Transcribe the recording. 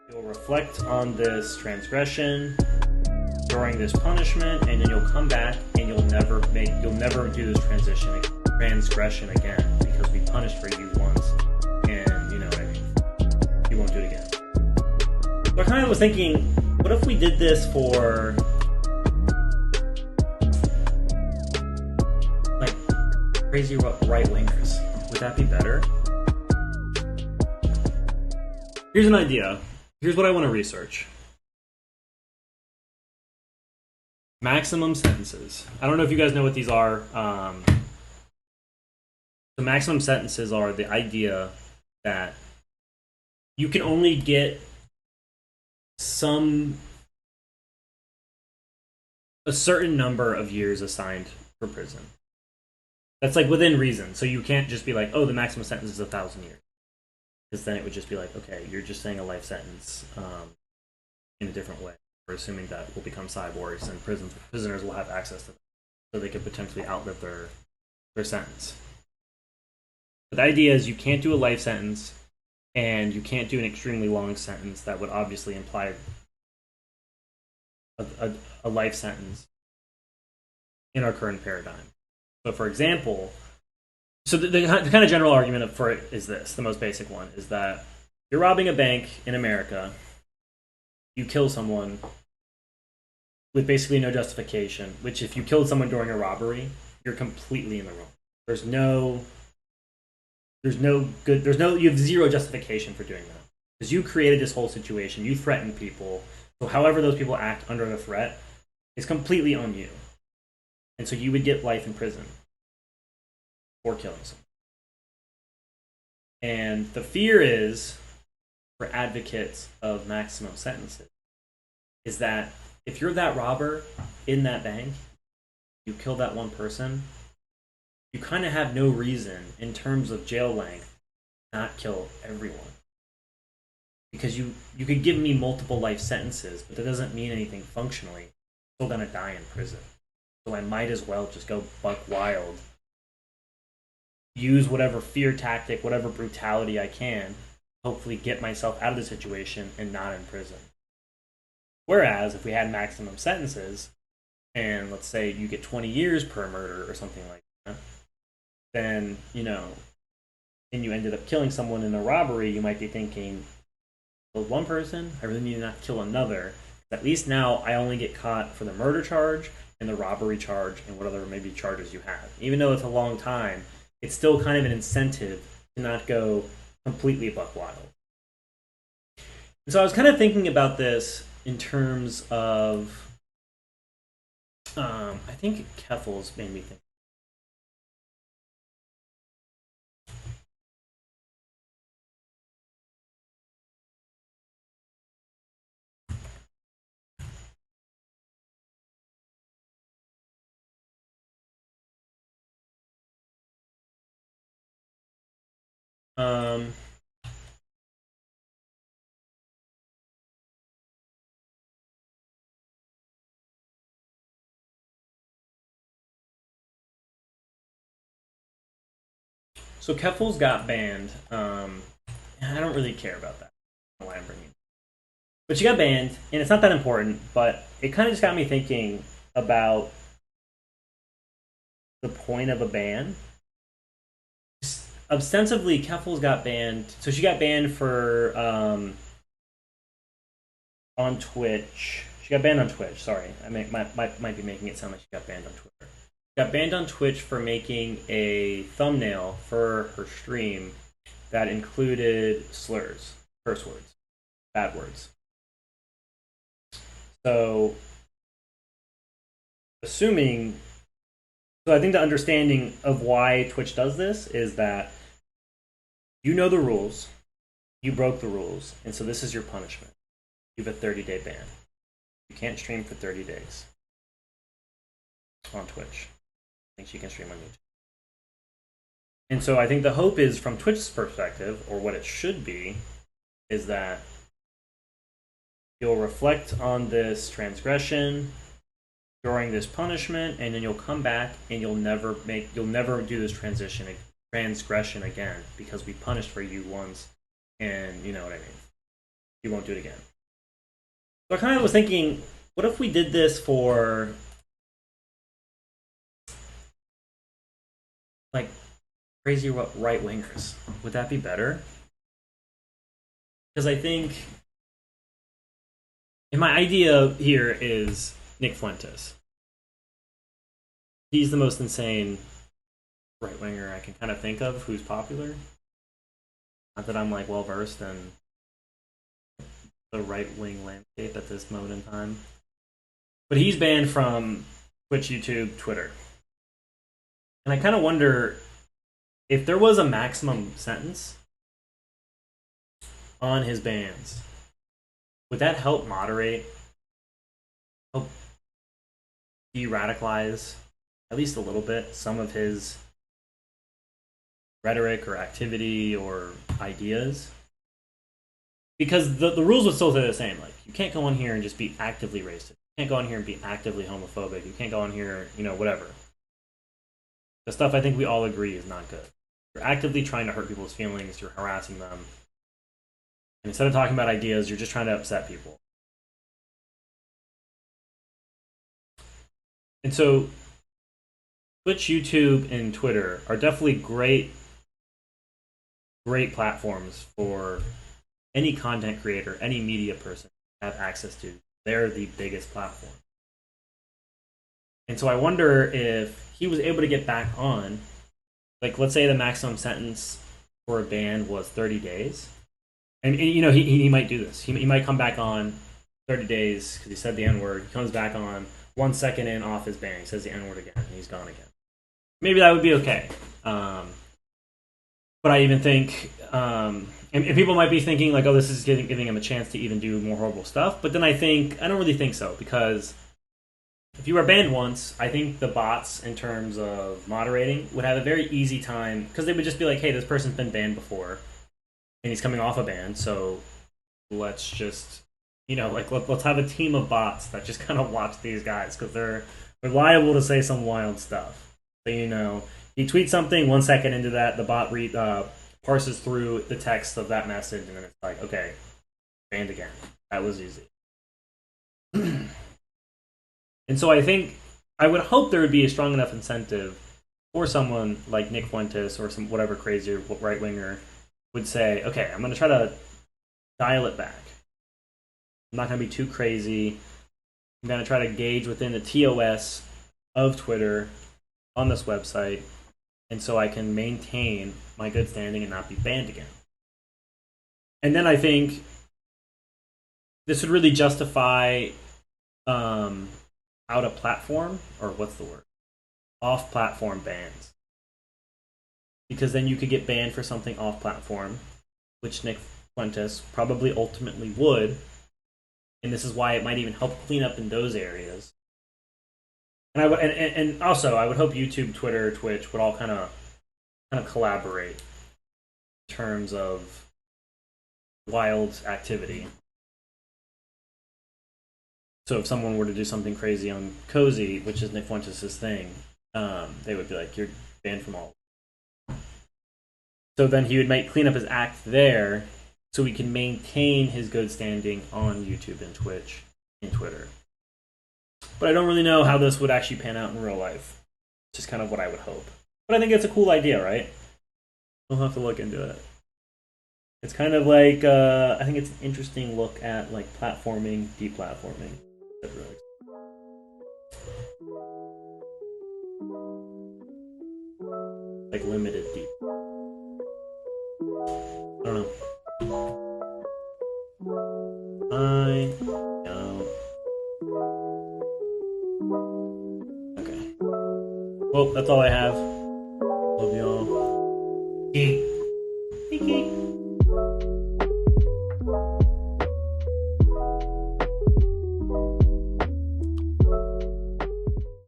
You'll reflect on this transgression during this punishment, and then you'll come back and you'll never do this transgression again, because we punished for you once, and you know what I mean. You won't do it again. So I kind of was thinking, what if we did this for like crazy right-wingers? Would that be better? Here's an idea. Here's what I want to research. Maximum sentences. I don't know if you guys know what these are. The maximum sentences are the idea that you can only get a certain number of years assigned for prison. That's like within reason. So you can't just be like, oh, the maximum sentence is 1,000 years. Because then it would just be like, okay, you're just saying a life sentence in a different way. We're assuming that we'll become cyborgs and prisoners will have access to them, so they could potentially outlive their sentence. But the idea is you can't do a life sentence, and you can't do an extremely long sentence that would obviously imply a life sentence in our current paradigm. So, for example, the kind of general argument for it is this, the most basic one, is that you're robbing a bank in America, you kill someone with basically no justification, which if you killed someone during a robbery, you're completely in the wrong. You have zero justification for doing that. Because you created this whole situation, you threatened people, so however those people act under the threat is completely on you. And so you would get life in prison for killing someone. And the fear is, for advocates of maximum sentences, is that if you're that robber in that bank, you kill that one person, you kind of have no reason in terms of jail length not kill everyone. Because you could give me multiple life sentences, but that doesn't mean anything functionally. I'm still gonna die in prison. So I might as well just go buck wild, use whatever fear tactic, whatever brutality I can, hopefully get myself out of the situation and not in prison. Whereas if we had maximum sentences, and let's say you get 20 years per murder or something like that, then, and you ended up killing someone in a robbery, you might be thinking, killed one person, I really need to not kill another. At least now I only get caught for the murder charge and the robbery charge and whatever maybe charges you have. Even though it's a long time, it's still kind of an incentive to not go completely buck wild. And so I was kind of thinking about this in terms of, I think Keffel's made me think. So Keffel's got banned. I don't really care about that. I don't know why I'm bringing it. But she got banned, and it's not that important, but it kind of just got me thinking about the point of a ban. Ostensibly, Keffel's got banned. So she got banned for on Twitch. She got banned on Twitch. Sorry, I might be making it sound like she got banned on Twitter. Got banned on Twitch for making a thumbnail for her stream that included slurs, curse words, bad words. So, I think the understanding of why Twitch does this is that you know the rules, you broke the rules, and so this is your punishment. You have a 30-day ban. You can't stream for 30 days on Twitch. I think she can stream on YouTube. And so I think the hope is, from Twitch's perspective, or what it should be, is that you'll reflect on this transgression during this punishment, and then you'll come back and you'll never do this transgression again, because we punished for you once, and you know what I mean. he won't do it again. So I kind of was thinking, what if we did this for like crazy right wingers? Would that be better? Because I think, and my idea here is Nick Fuentes. He's the most insane right winger I can kind of think of who's popular. Not that I'm like well versed in the right wing landscape at this moment in time, but he's banned from Twitch, YouTube, Twitter, and I kind of wonder if there was a maximum sentence on his bans, would that help moderate, help de-radicalize at least a little bit some of his rhetoric or activity or ideas? Because the rules would still stay the same. Like, you can't go on here and just be actively racist. You can't go on here and be actively homophobic. You can't go on here, whatever. The stuff I think we all agree is not good. You're actively trying to hurt people's feelings. You're harassing them. And instead of talking about ideas, you're just trying to upset people. And so Twitch, YouTube, and Twitter are definitely great platforms for any content creator, any media person to have access to. They're the biggest platform. And so I wonder if he was able to get back on, like, let's say the maximum sentence for a ban was 30 days. And he might do this. He might come back on 30 days because he said the N-word. He comes back on 1 second in off his ban. He says the N-word again, and he's gone again. Maybe that would be okay. But I even think, and people might be thinking like, oh, this is giving him a chance to even do more horrible stuff. But then I don't really think so, because if you were banned once, I think the bots, in terms of moderating, would have a very easy time, because they would just be like, hey, this person's been banned before, and he's coming off a ban, so let's just, let's have a team of bots that just kind of watch these guys, because they're liable to say some wild stuff. So, he tweets something, 1 second into that, the bot parses through the text of that message, and then it's like, okay, banned again. That was easy. And so I would hope there would be a strong enough incentive for someone like Nick Fuentes or some whatever crazy right winger would say, okay, I'm going to try to dial it back. I'm not going to be too crazy. I'm going to try to gauge within the TOS of Twitter on this website, and so I can maintain my good standing and not be banned again. And then I think this would really justify out of platform, or what's the word? Off platform bans. Because then you could get banned for something off platform, which Nick Fuentes probably ultimately would. And this is why it might even help clean up in those areas. And also I would hope YouTube, Twitter, Twitch would all kind of collaborate in terms of wild activity. So if someone were to do something crazy on Cozy, which is Nick Fuentes' thing, they would be like, you're banned from all. So then he would clean up his act there, so he can maintain his good standing on YouTube and Twitch and Twitter. But I don't really know how this would actually pan out in real life. It's just kind of what I would hope. But I think it's a cool idea, right? We'll have to look into it. It's kind of like, I think it's an interesting look at like platforming, deplatforming. Like limited deep. I don't know. I don't. Okay. Well, that's all I have. Love y'all. Geek.